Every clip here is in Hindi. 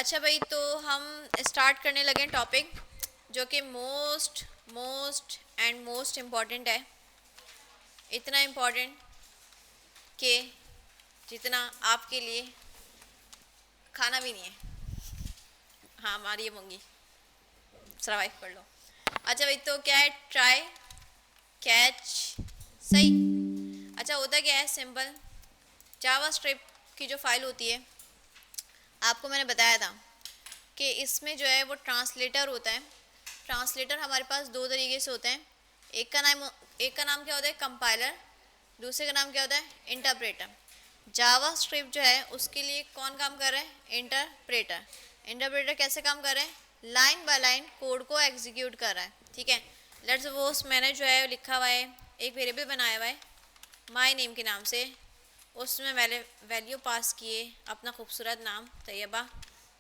अच्छा भाई, तो हम स्टार्ट करने लगे टॉपिक जो कि most most and most important है। इतना इम्पॉर्टेंट कि जितना आपके लिए खाना भी नहीं है। हाँ, हमारी ये मूंगी सर्वाइव कर लो। अच्छा भाई, तो क्या है? ट्राई कैच सही। अच्छा, होता क्या है? सिंपल जावा स्क्रिप्ट की जो फाइल होती है, आपको मैंने बताया था कि इसमें जो है वो ट्रांसलेटर होता है। ट्रांसलेटर हमारे पास दो तरीके से होते हैं। एक का नाम क्या होता है? कंपाइलर। दूसरे का नाम क्या होता है? इंटरप्रेटर। जावा स्क्रिप्ट जो है उसके लिए कौन काम कर रहा है? इंटरप्रेटर। इंटरप्रेटर कैसे काम कर रहे हैं? लाइन बाय लाइन कोड को एग्जीक्यूट कर रहा है। ठीक है, लेट्स सपोज मैंने जो है लिखा हुआ है, एक वेरिएबल बनाया हुआ है माई नेम के नाम से। उसमें मैंने वैल्यू पास किए अपना खूबसूरत नाम तैयबा।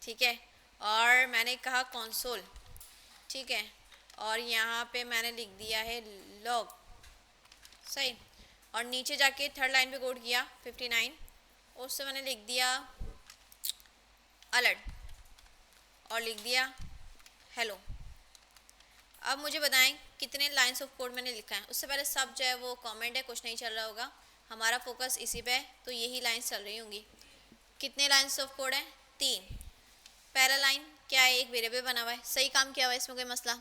ठीक है, और मैंने कहा कंसोल। ठीक है, और यहाँ पे मैंने लिख दिया है लॉग। सही। और नीचे जाके थर्ड लाइन पे कोड किया 59। उससे मैंने लिख दिया अलर्ट और लिख दिया हेलो। अब मुझे बताएं कितने लाइंस ऑफ कोड मैंने लिखा है। उससे पहले सब जो है वो कमेंट है, कुछ नहीं चल रहा होगा, हमारा फोकस इसी पे है, तो यही लाइंस चल रही होंगी। कितने लाइंस ऑफ कोड है? 3। पहला लाइन क्या है? एक वेरिएबल बना हुआ है, सही काम किया हुआ है, इसमें कोई मसला?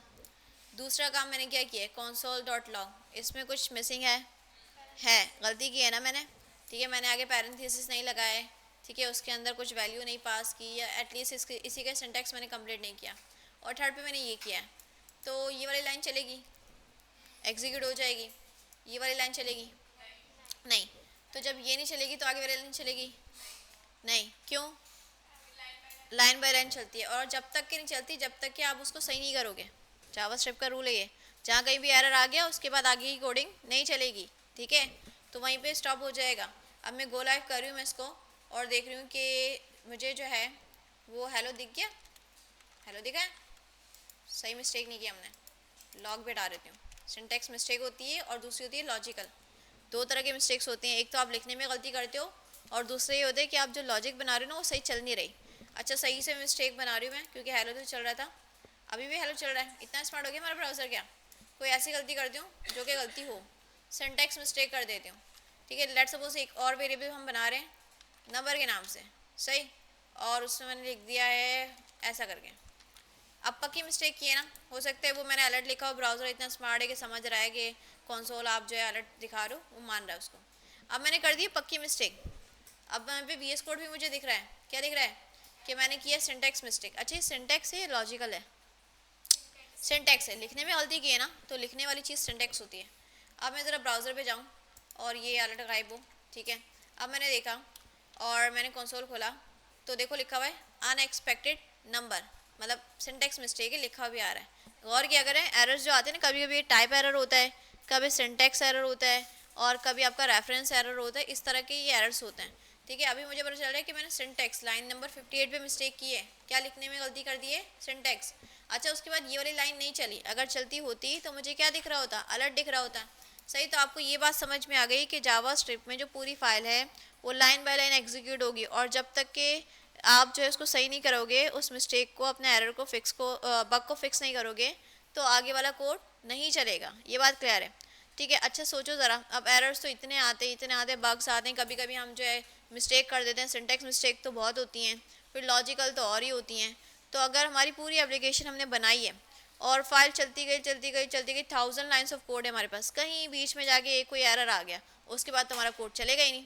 दूसरा काम मैंने क्या किया है? console dot log. इसमें कुछ मिसिंग है गलती की है ना मैंने। ठीक है, मैंने आगे पैरेंथेसिस नहीं लगाया है। ठीक है, उसके अंदर कुछ वैल्यू नहीं पास की, या एटलीस्ट इसी का सिंटैक्स मैंने कंप्लीट नहीं किया। और थर्ड पे मैंने ये किया है, तो ये वाली लाइन चलेगी, एग्जीक्यूट हो जाएगी। ये वाली लाइन चलेगी नहीं। तो जब ये नहीं चलेगी तो आगे वाली लाइन चलेगी नहीं। क्यों? लाइन बाय लाइन चलती है, और जब तक कि नहीं चलती जब तक कि आप उसको सही नहीं करोगे। जावास्क्रिप्ट का रूल है ये, जहाँ कहीं भी एरर आ गया उसके बाद आगे की कोडिंग नहीं चलेगी। ठीक है, तो वहीं पे स्टॉप हो जाएगा। अब मैं गो लाइव कर रही हूँ मैं इसको, और देख रही हूँ कि मुझे जो है वो हेलो दिख गया। हेलो दिखा है, सही मिस्टेक नहीं किया हमने। लॉग बिट आ रही हूँ, सिंटैक्स मिस्टेक होती है और दूसरी होती है लॉजिकल। दो तरह की मिस्टेक्स होती हैं, एक तो आप लिखने में गलती करते हो, और दूसरा ये होता है कि आप जो लॉजिक बना रहे हो ना वो सही चल नहीं रही। अच्छा, सही से मिस्टेक बना रही हूँ मैं, क्योंकि हेलो तो चल रहा था, अभी भी हेलो चल रहा है। इतना स्मार्ट हो गया हमारा ब्राउज़र क्या? कोई ऐसी गलती करती हूँ जो कि गलती हो, सिंटैक्स मिस्टेक कर देती हूँ। ठीक है, लेट्स सपोज एक और वेरिएबल हम बना रहे हैं नंबर के नाम से। सही, और उसमें मैंने लिख दिया है ऐसा करके। अब पक्की मिस्टेक की है ना, हो सकता है वो मैंने अलर्ट लिखा हो, ब्राउज़र इतना स्मार्ट है कि समझ रहा है कि कंसोल आप जो है अलर्ट दिखा रहे हो, वो मान रहा है उसको। अब मैंने कर दी पक्की मिस्टेक। अब वहाँ पे वीएस कोड भी मुझे दिख रहा है, क्या दिख रहा है? कि मैंने किया सिंटैक्स मिस्टेक। अच्छा, ये सिंटैक्स है लॉजिकल है? सिंटैक्स है, लिखने में गलती की है ना, तो लिखने वाली चीज़ सिंटैक्स होती है। अब मैं ज़रा ब्राउज़र पे जाऊँ और ये अलर्ट गायब हो। ठीक है, अब मैंने देखा और मैंने कंसोल खोला, तो देखो लिखा हुआ है अनएक्सपेक्टेड नंबर, मतलब सिंटैक्स मिस्टेक है, लिखा भी आ रहा है। गौर किया करें, एरर्स जो आते हैं ना, कभी कभी टाइप एरर होता है, कभी सिंटैक्स एरर होता है, और कभी आपका रेफरेंस एरर होता है। इस तरह के ये एरर्स होते हैं। ठीक है, अभी मुझे पता चल रहा है कि मैंने सिंटैक्स लाइन नंबर 58 पे मिस्टेक की है। क्या लिखने में गलती कर दी है? सिंटैक्स। अच्छा, उसके बाद ये वाली लाइन नहीं चली, अगर चलती होती तो मुझे क्या दिख रहा होता? अलर्ट दिख रहा होता। सही, तो आपको ये बात समझ में आ गई कि जावा स्क्रिप्ट में जो पूरी फाइल है वो लाइन बाय लाइन एग्जीक्यूट होगी, और जब तक कि आप जो है उसको सही नहीं करोगे, उस मिस्टेक को, अपने एरर को फिक्स को, बग को फिक्स नहीं करोगे, तो आगे वाला कोड नहीं चलेगा। ये बात क्लियर है? ठीक है, अच्छा सोचो ज़रा, अब एरर्स तो इतने आते बग्स आते हैं, कभी कभी हम जो है मिस्टेक कर देते हैं। सिंटैक्स मिस्टेक तो बहुत होती हैं, फिर लॉजिकल तो और ही होती हैं। तो अगर हमारी पूरी एप्लीकेशन हमने बनाई है और फाइल चलती गई 1000 लाइन्स ऑफ कोड है हमारे पास, कहीं बीच में जाके एक कोई एरर आ गया, उसके बाद तो हमारा कोड चलेगा ही नहीं,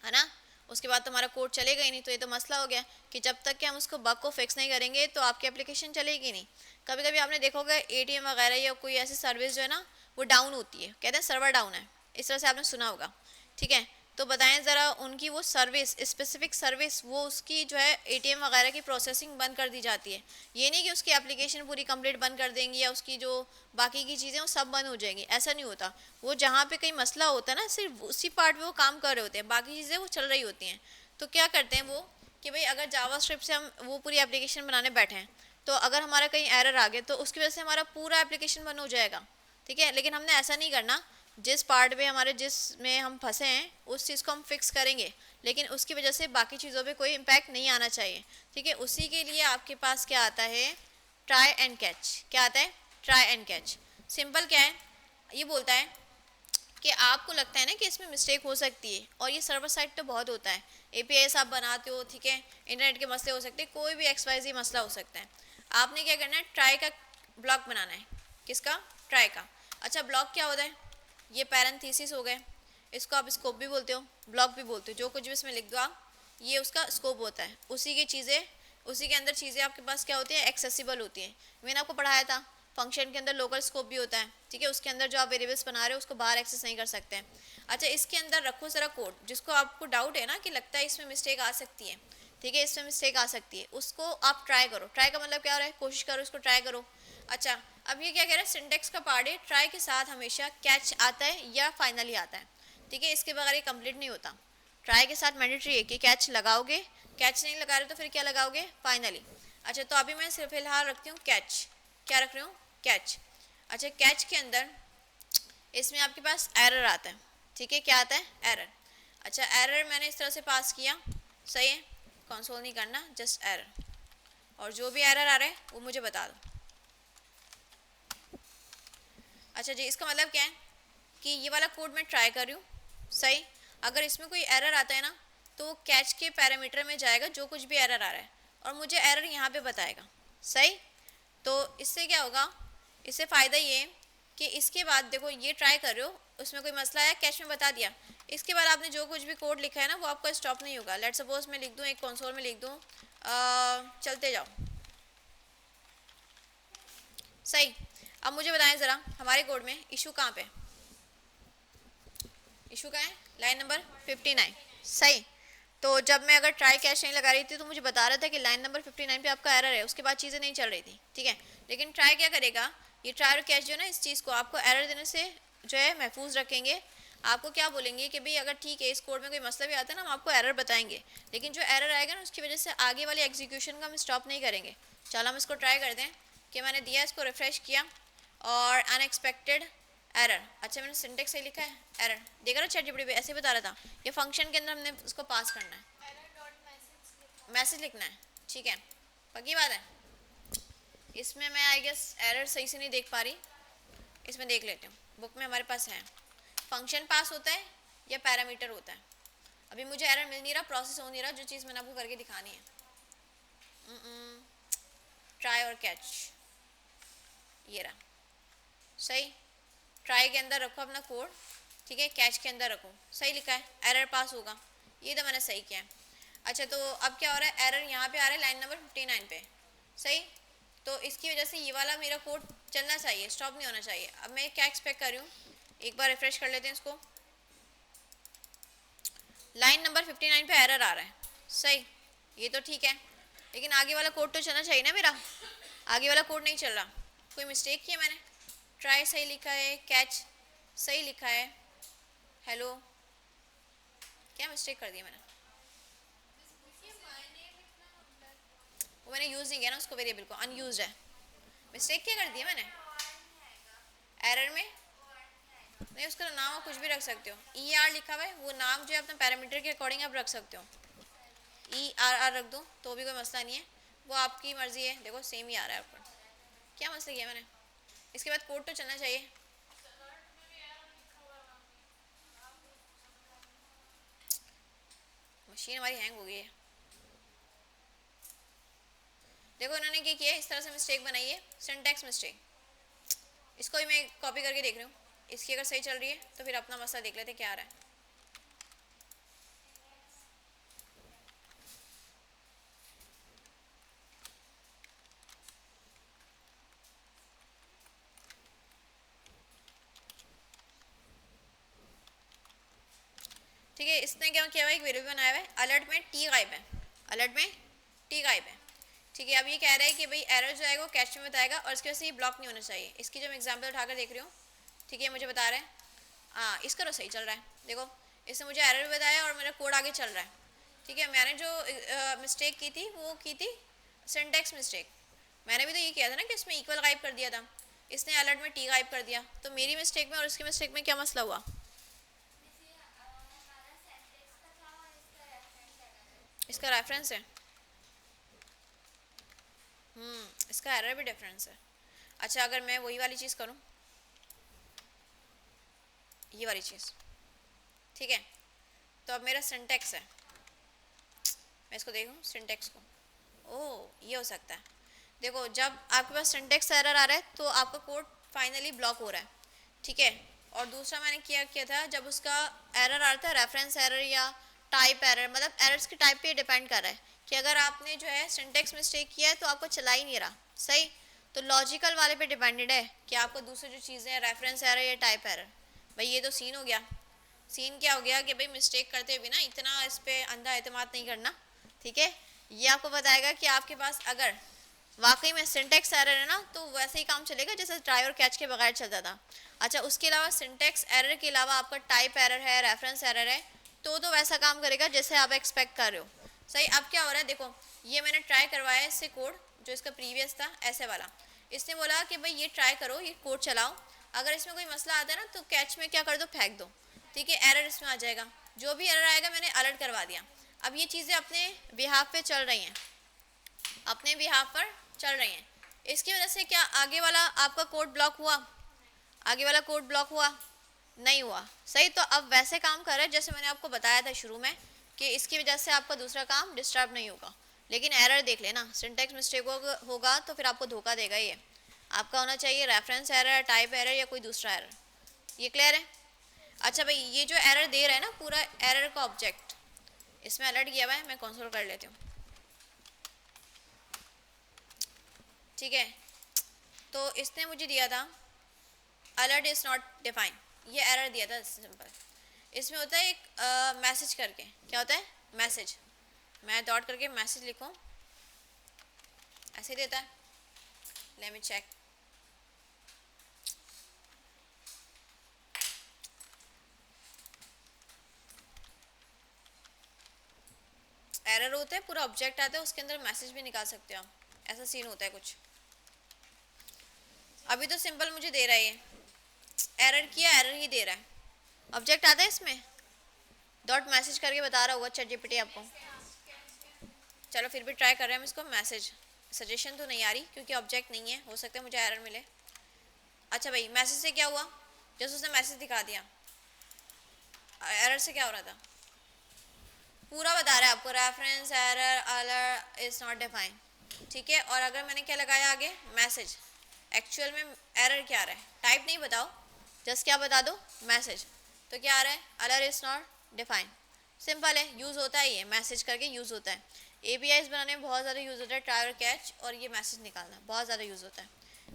है ना? उसके बाद तो हमारा कोड चलेगा ही नहीं। तो ये तो मसला हो गया कि जब तक कि हम उसको बग को फिक्स नहीं करेंगे तो आपकी एप्लीकेशन चलेगी नहीं। कभी कभी आपने देखा होगा एटीएम वगैरह या कोई ऐसी सर्विस जो है ना वो डाउन होती है, कहते हैं सर्वर डाउन है, इस तरह से आपने सुना होगा। ठीक है, तो बताएं ज़रा, उनकी वो सर्विस, स्पेसिफिक सर्विस, वो उसकी जो है एटीएम वगैरह की प्रोसेसिंग बंद कर दी जाती है। ये नहीं कि उसकी एप्लीकेशन पूरी कंप्लीट बंद कर देंगी या उसकी जो बाकी की चीज़ें वो सब बंद हो जाएंगी, ऐसा नहीं होता। वो जहाँ पे कहीं मसला होता है ना, सिर्फ उसी पार्ट में वो काम कर रहे होते हैं, बाकी चीज़ें वो चल रही होती हैं। तो क्या करते हैं वो कि भाई अगर जावास्क्रिप्ट से हम वो पूरी एप्लीकेशन बनाने बैठे हैं, तो अगर हमारा कहीं एरर आ गया तो उसकी वजह से हमारा पूरा एप्लीकेशन बंद हो जाएगा। ठीक है, लेकिन हमने ऐसा नहीं करना। जिस पार्ट में हमारे जिसमें हम फंसे हैं उस चीज़ को हम फिक्स करेंगे, लेकिन उसकी वजह से बाकी चीज़ों पे कोई इम्पैक्ट नहीं आना चाहिए। ठीक है, उसी के लिए आपके पास क्या आता है, ट्राई एंड कैच। क्या आता है, ट्राई एंड कैच। सिंपल क्या है, ये बोलता है कि आपको लगता है ना कि इसमें मिस्टेक हो सकती है, और ये सर्वर साइड तो बहुत होता है, एपीआईएस आप बनाते हो, ठीक है, इंटरनेट के मसले हो सकते हैं, कोई भी XYZ मसला हो सकता है। आपने क्या करना है, ट्राई का ब्लॉक बनाना है। किसका, ट्राई का। अच्छा, ब्लॉक क्या होता है, ये पैरेंथेसिस हो गए, इसको आप स्कोप भी बोलते हो, ब्लॉक भी बोलते हो, जो कुछ भी इसमें लिख दो आप, ये उसका स्कोप होता है। उसी की चीज़ें, उसी के अंदर चीज़ें आपके पास क्या होती हैं, एक्सेसिबल होती हैं। मैंने आपको पढ़ाया था फंक्शन के अंदर लोकल स्कोप भी होता है, ठीक है, उसके अंदर जो आप वेरिएबल्स बना रहे हो उसको बाहर एक्सेस नहीं कर सकते हैं। अच्छा, इसके अंदर रखो सारा कोड, जिसको आपको डाउट है ना कि लगता है इसमें मिस्टेक आ सकती है, ठीक है, इसमें मिस्टेक आ सकती है, उसको आप ट्राई करो। ट्राई का मतलब क्या हो रहा है, कोशिश करो, इसको ट्राई करो। अच्छा, अब ये क्या कह रहा है, सिंटेक्स का पार्ट है, ट्राई के साथ हमेशा कैच आता है या फाइनली आता है, ठीक है, इसके बगैर ये कंप्लीट नहीं होता। ट्राई के साथ मैंडेटरी है कि कैच लगाओगे, कैच नहीं लगा रहे तो फिर क्या लगाओगे, फाइनली। अच्छा, तो अभी मैं सिर्फ फिलहाल रखती हूँ कैच। क्या रख रही हूँ, कैच। अच्छा, कैच के अंदर इसमें आपके पास एरर आता है, ठीक है, क्या आता है, एरर। अच्छा, एरर मैंने इस तरह से पास किया, सही है, कंसोल नहीं करना, जस्ट एरर, और जो भी एरर आ रहा है वो मुझे बता दो। अच्छा जी, इसका मतलब क्या है कि ये वाला कोड मैं ट्राई कर रही हूँ, सही। अगर इसमें कोई एरर आता है ना तो कैच के पैरामीटर में जाएगा जो कुछ भी एरर आ रहा है, और मुझे एरर यहाँ पे बताएगा, सही। तो इससे क्या होगा, इससे फ़ायदा ये है कि इसके बाद देखो ये ट्राई कर रहे हो, उसमें कोई मसला है, कैच में बता दिया, इसके बाद आपने जो कुछ भी कोड लिखा है ना वो आपका स्टॉप नहीं होगा। लेट सपोज मैं लिख दूँ, एक कंसोल में लिख दूँ, चलते जाओ, सही। अब मुझे बताएं ज़रा, हमारे कोड में इशू कहाँ पे, इशू का है लाइन नंबर 59, सही। तो जब मैं अगर ट्राई कैच नहीं लगा रही थी तो मुझे बता रहा था कि लाइन नंबर 59 पे आपका एरर है, उसके बाद चीज़ें नहीं चल रही थी, ठीक है। लेकिन ट्राई क्या करेगा, ये ट्राई और कैच जो है ना, इस चीज़ को आपको एरर देने से जो है महफूज रखेंगे। आपको क्या बोलेंगे कि भाई अगर ठीक है इस कोड में कोई मसला भी आता है ना, हम आपको एरर बताएंगे, लेकिन जो एरर आएगा ना उसकी वजह से आगे वाले एग्जीक्यूशन का हम स्टॉप नहीं करेंगे। चलो हम इसको ट्राई कर दें कि मैंने दिया, इसको रिफ्रेश किया और अनएक्सपेक्टेड एरर। अच्छा, मैंने सिंटेक्स सही लिखा है, एरर देखा ना, ChatGPT पे ऐसे बता रहा था। ये फंक्शन के अंदर हमने उसको पास करना है, मैसेज लिखना है, ठीक है, पक्की बात है। इसमें मैं आई गेस एरर सही से नहीं देख पा रही, इसमें देख लेती हूँ, बुक में हमारे पास है। फंक्शन पास होता है या पैरामीटर होता है, अभी मुझे एरर मिल नहीं रहा, प्रोसेस हो नहीं रहा, जो चीज़ मैंने आपको करके दिखानी है। ट्राई और कैच, ये रहा, सही। ट्राई के अंदर रखो अपना कोड, ठीक है, कैच के अंदर रखो, सही लिखा है, एरर पास होगा, ये तो मैंने सही किया है। अच्छा, तो अब क्या हो रहा है, एरर यहाँ पे आ रहा है लाइन नंबर 59 पे, सही। तो इसकी वजह से ये वाला मेरा कोड चलना चाहिए, स्टॉप नहीं होना चाहिए। अब मैं क्या एक्सपेक्ट कर रही हूँ, एक बार रिफ्रेश कर लेते हैं इसको, लाइन नंबर 59 पे एरर आ रहा है, सही, ये तो ठीक है, लेकिन आगे वाला कोड तो चलना चाहिए ना मेरा, आगे वाला कोड नहीं चल रहा, कोई मिस्टेक की है मैंने। ट्राई सही लिखा है, कैच सही लिखा है, हेलो, क्या मिस्टेक कर दी मैंने, वो मैंने यूज़ नहीं किया ना उसको, वेरिएबल को अनयूज्ड है, मिस्टेक क्या कर दी है मैंने एरर में। नहीं, उसका नाम आप कुछ भी रख सकते हो, ER लिखा हुआ है, वो नाम जो है अपने पैरामीटर के अकॉर्डिंग आप रख सकते हो, ERR रख दो तो भी कोई मसला नहीं है, वो आपकी मर्जी है। देखो सेम ही आ रहा है ऊपर, क्या मसला किया मैंने, इसके बाद कोड तो चलना चाहिए। मशीन हमारी हैंग हो गई है, देखो इन्होंने क्या किया है, इस तरह से मिस्टेक बनाई है, सिंटैक्स मिस्टेक। इसको भी मैं कॉपी करके देख रही हूँ, इसकी अगर सही चल रही है तो फिर अपना मसला देख लेते क्या आ रहा है। ठीक है, इसने क्या किया हुआ है, एक वेरिएबल बनाया हुआ है, अलर्ट में टी गायब है, अलर्ट में टी गायब है, ठीक है। अब ये कह रहा है कि भाई एरर जो आएगा वो कैच में बताएगा, और इसकी वजह से ये ब्लॉक नहीं होना चाहिए। इसकी जो मैं एग्जांपल उठाकर देख रही हूँ, ठीक है, मुझे बता रहा है, हाँ इसका तो सही चल रहा है, देखो इसने मुझे एरर भी बताया और मेरा कोड आगे चल रहा है, ठीक है। मैंने जो मिस्टेक की थी वो की थी सिंटैक्स मिस्टेक, मैंने भी तो ये किया था ना कि इसमें इक्वल गायब कर दिया था, इसने अलर्ट में टी टाइप कर दिया, तो मेरी मिस्टेक में और इसकी मिस्टेक में क्या मसला हुआ? इसका रेफरेंस है, इसका एरर भी डिफरेंस है। अच्छा अगर मैं वही वाली चीज़ करूँ, ये वाली चीज़, ठीक है, तो अब मेरा सिंटेक्स है, मैं इसको देखूँ सिंटेक्स को, ओह ये हो सकता है। देखो जब आपके पास सिंटेक्स एरर आ रहा है तो आपका कोड फाइनली ब्लॉक हो रहा है, ठीक है। और दूसरा मैंने क्या किया था, जब उसका एरर आ रहा था रेफरेंस एरर या टाइप एरर, मतलब एरर्स के टाइप पे डिपेंड कर रहा है कि अगर आपने जो है सिंटेक्स मिस्टेक किया है तो आपको चला ही नहीं रहा सही, तो लॉजिकल वाले पे डिपेंडेड है कि आपको दूसरी जो चीज़ें हैं रेफरेंस एरर या टाइप एरर। भाई ये तो सीन हो गया, सीन क्या हो गया कि भाई मिस्टेक करते हुए ना इतना इस पर अंधा एतमाद नहीं करना, ठीक है। ये आपको बताएगा कि आपके पास अगर वाकई में सिंटेक्स एरर है ना तो वैसे ही काम चलेगा जैसे ट्राई और कैच के बगैर चलता था। अच्छा उसके अलावा सिंटेक्स एरर के अलावा आपका टाइप एरर है, रेफरेंस एरर है, तो वैसा काम करेगा जैसे आप एक्सपेक्ट कर रहे हो सही। अब क्या हो रहा है, देखो ये मैंने ट्राई करवाया इससे कोड जो इसका प्रीवियस था ऐसे वाला, इसने बोला कि भाई ये ट्राई करो, ये कोड चलाओ, अगर इसमें कोई मसला आता है ना तो कैच में क्या कर दो, फेंक दो, ठीक है, एरर इसमें आ जाएगा, जो भी एरर आएगा मैंने अलर्ट करवा दिया। अब ये चीज़ें अपने बिहाफ पे चल रही हैं, अपने बिहाफ पर चल रही हैं, इसकी वजह से क्या आगे वाला आपका कोड ब्लॉक हुआ? आगे वाला कोड ब्लॉक हुआ? नहीं हुआ सही। तो अब वैसे काम कर रहा है जैसे मैंने आपको बताया था शुरू में कि इसकी वजह से आपका दूसरा काम डिस्टर्ब नहीं होगा, लेकिन एरर देख लेना, सिंटेक्स मिस्टेक होगा तो फिर आपको धोखा देगा। ये आपका होना चाहिए रेफरेंस एरर, टाइप एरर या कोई दूसरा एरर, ये क्लियर है? अच्छा भाई ये जो एरर दे रहा है ना पूरा एरर का ऑब्जेक्ट इसमें अलर्ट किया हुआ है, मैं कंसोल कर लेती हूँ, ठीक है। तो इसने मुझे दिया था अलर्ट इज़ नॉट डिफाइन, ये एरर दिया था सिंपल। इसमें होता है एक मैसेज करके, क्या होता है मैसेज, मैं डॉट करके मैसेज लिखूँ ऐसे देता है, लेट मी चेक, एरर होता है पूरा ऑब्जेक्ट आता है उसके अंदर मैसेज भी निकाल सकते हो आप, ऐसा सीन होता है कुछ। अभी तो सिंपल मुझे दे रहा है, ये एरर किया एरर ही दे रहा है, ऑब्जेक्ट आता है इसमें डॉट मैसेज करके बता रहा होगा चैटजीपीटी आपको। चलो फिर भी ट्राई कर रहे हैं हम इसको, मैसेज सजेशन तो नहीं आ रही क्योंकि ऑब्जेक्ट नहीं है, हो सकता है मुझे एरर मिले। अच्छा भाई मैसेज से क्या हुआ, जैसे उसने मैसेज दिखा दिया, एरर से क्या हो रहा था पूरा बता रहा है आपको, reference error alert is not define, ठीक है। और अगर मैंने क्या लगाया आगे मैसेज, एक्चुअल में एरर क्या आ रहा है, टाइप नहीं बताओ जस्ट क्या बता दो मैसेज, तो क्या आ रहा है alert is not define, simple है, यूज़ होता है ये मैसेज करके यूज़ होता है, एपीआईज बनाने में बहुत ज़्यादा यूज़ होता है, ट्राई और कैच और ये मैसेज निकालना बहुत ज़्यादा यूज़ होता है,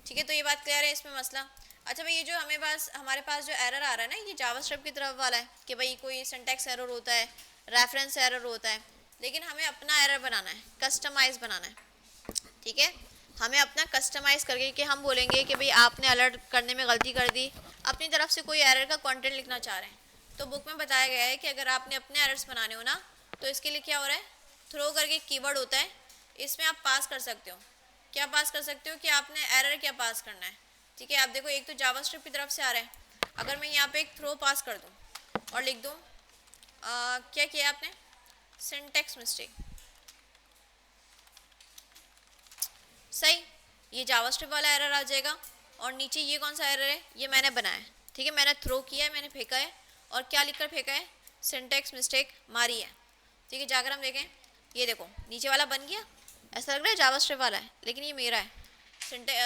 ठीक है। तो ये बात क्लियर है इसमें मसला। अच्छा भाई ये जो हमारे पास जो एरर आ रहा है ना ये जावास्क्रिप्ट की तरफ वाला है कि भाई कोई सिंटैक्स एरर होता है, रेफरेंस एरर होता है, लेकिन हमें अपना एरर बनाना है, कस्टमाइज़ बनाना है, ठीक है। हमें अपना कस्टमाइज़ करके कि हम बोलेंगे कि भाई आपने अलर्ट करने में गलती कर दी, अपनी तरफ से कोई एरर का कंटेंट लिखना चाह रहे हैं, तो बुक में बताया गया है कि अगर आपने अपने एरर्स बनाने हो ना तो इसके लिए क्या हो रहा है, थ्रो करके कीवर्ड होता है, इसमें आप पास कर सकते हो, क्या पास कर सकते हो कि आपने एरर क्या पास करना है, ठीक है। आप देखो एक तो जावास्क्रिप्ट की तरफ से आ रहा है, अगर मैं यहाँ पे एक थ्रो पास कर दूँ और लिख दूँ क्या किया आपने, सिंटैक्स मिस्टेक, सही, ये जावास्क्रिप्ट वाला एरर आ जाएगा। और नीचे ये कौन सा एरर है, ये मैंने बनाया है, ठीक है, मैंने थ्रो किया है, मैंने फेंका है, और क्या लिखकर फेंका है, सिंटैक्स मिस्टेक मारी है, ठीक है। जाकर हम देखें, ये देखो नीचे वाला बन गया, ऐसा लग रहा है जावास्क्रिप्ट वाला है लेकिन ये मेरा है,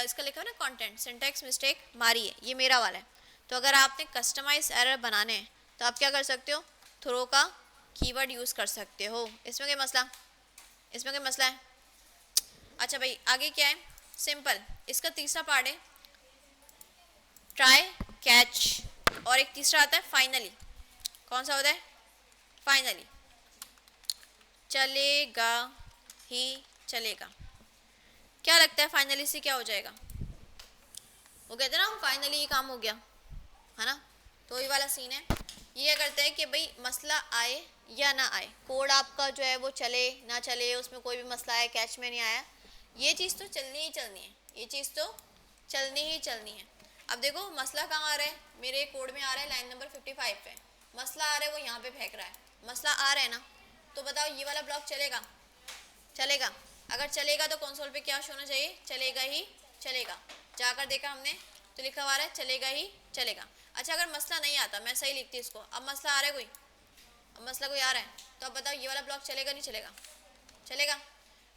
इसका लिखा है ना कंटेंट सिंटैक्स मिस्टेक मारी है, ये मेरा वाला है। तो अगर आपने कस्टमाइज एरर बनाने हैं तो आप क्या कर सकते हो, थ्रो का कीवर्ड यूज़ कर सकते हो, इसमें क्या मसला, इसमें क्या मसला है। अच्छा भाई आगे क्या है, सिंपल, इसका तीसरा पार्ट है ट्राई कैच, और एक तीसरा आता है फाइनली, कौन सा होता है, फाइनली, चलेगा ही चलेगा, क्या लगता है फाइनली से क्या हो जाएगा, वो कहते हैं ना फाइनली ये काम हो गया, है ना, तो ये वाला सीन है। ये करते हैं कि भाई मसला आए या ना आए, कोड आपका जो है वो चले ना चले, उसमें कोई भी मसला आया कैच में नहीं आया, ये चीज़ तो चलनी ही चलनी है, ये चीज़ तो चलनी ही चलनी है। अब देखो मसला कहाँ आ रहा है, मेरे कोड में आ रहा है लाइन नंबर 55 पे मसला आ रहा है, वो यहाँ पे फेंक रहा है, मसला आ रहा है ना। तो बताओ ये वाला ब्लॉक चलेगा? चलेगा। अगर चलेगा तो कंसोल पे क्या शो होना चाहिए? चलेगा ही चलेगा। जाकर देखा हमने तो लिखा हुआ है चलेगा ही चलेगा। अच्छा अगर मसला नहीं आता, मैं सही लिखती इसको, अब मसला आ रहा है कोई, अब मसला कोई आ रहा है, तो अब बताओ ये वाला ब्लॉक चलेगा नहीं चलेगा? चलेगा।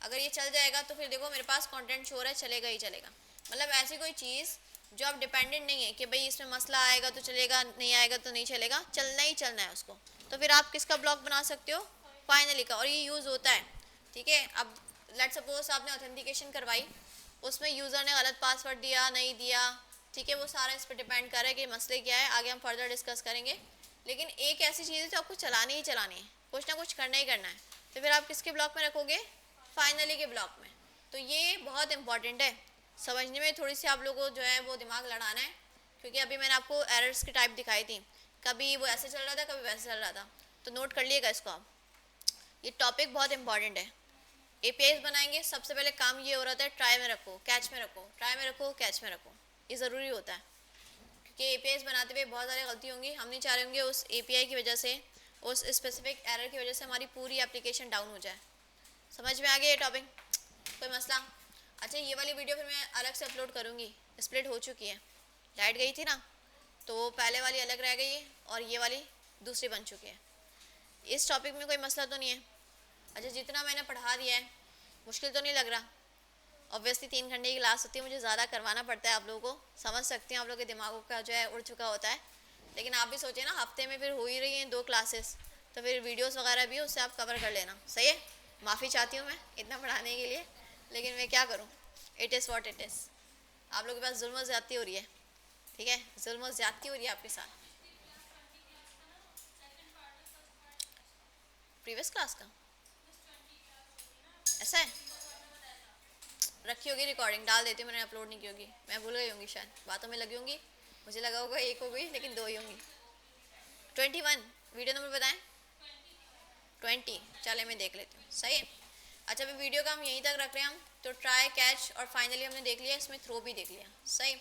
अगर ये चल जाएगा तो फिर देखो मेरे पास कंटेंट शो हो रहा है चलेगा ही चलेगा। मतलब ऐसी कोई चीज़ जो अब डिपेंडेंट नहीं है कि भाई इसमें मसला आएगा तो चलेगा, नहीं आएगा तो नहीं चलेगा, चलना ही चलना है उसको। तो फिर आप किसका ब्लॉक बना सकते हो? फाइनली का। और ये यूज़ होता है, ठीक है। अब लेट सपोज आपने ऑथेंटिकेशन करवाई, उसमें यूज़र ने गलत पासवर्ड दिया, नहीं दिया, ठीक है, वो सारा इस पर डिपेंड कर रहा है कि मसले क्या है, आगे हम फर्दर डिस्कस करेंगे। लेकिन एक ऐसी चीज़ है जो आपको चलानी ही चलानी है, कुछ ना कुछ करना ही करना है। तो फिर आप किसके ब्लॉक में रखोगे? फाइनली के ब्लॉक में। तो ये बहुत इंपॉर्टेंट है, समझने में थोड़ी सी आप लोगों को जो है वो दिमाग लड़ाना है, क्योंकि अभी मैंने आपको एरर्स की टाइप दिखाई थी, कभी वो ऐसे चल रहा था कभी वैसे चल रहा था। तो नोट कर लिएगा इसको आप, ये टॉपिक बहुत इंपॉर्टेंट है। एपीआईज बनाएंगे, सबसे पहले काम ये हो रहा है ट्राई में रखो, कैच में रखो, ट्राई में रखो, कैच में रखो, ये ज़रूरी होता है। क्योंकि एपीआईज बनाते हुए बहुत सारी गलती होंगी, हम नहीं चाह रहे होंगे उस एपीआई की वजह से, उस स्पेसिफिक एरर की वजह से हमारी पूरी एप्लीकेशन डाउन हो जाए। समझ में आ गया ये टॉपिक? कोई मसला? अच्छा ये वाली वीडियो फिर मैं अलग से अपलोड करूँगी, स्प्लिट हो चुकी है, लाइट गई थी ना, तो पहले वाली अलग रह गई है और ये वाली दूसरी बन चुकी है। इस टॉपिक में कोई मसला तो नहीं है? अच्छा जितना मैंने पढ़ा दिया है मुश्किल तो नहीं लग रहा? ऑब्वियसली 3 घंटे की क्लास होती है, मुझे ज़्यादा करवाना पड़ता है, आप लोगों को समझ सकती हैं, आप लोगों के दिमागों का जो है उड़ चुका होता है। लेकिन आप भी सोचिए ना, हफ्ते में फिर हो ही रही हैं 2 क्लासेस, तो फिर वीडियोस वगैरह भी उससे आप कवर कर लेना, सही है। माफ़ी चाहती हूँ मैं इतना पढ़ाने के लिए, लेकिन मैं क्या करूँ, it is what it is. आप लोगों के पास जुल्म ज़्यादती हो रही है, ठीक है, जुल्म ज़्यादती हो रही है आपके साथ। प्रीवियस क्लास का ऐसा है, रखी होगी रिकॉर्डिंग, डाल देती हूँ, मैंने अपलोड नहीं की होगी, मैं भूल गई होंगी शायद, बातों में लगी होंगी, मुझे लगा होगा 1 हो गई लेकिन 2 ही होंगी। 21 वीडियो नंबर बताएं? 20, चले मैं देख लेती हूँ, सही है। अच्छा अभी वीडियो का हम यहीं तक रख रहे हैं हम, तो ट्राई, कैच और फाइनली हमने देख लिया, इसमें थ्रो भी देख लिया, सही।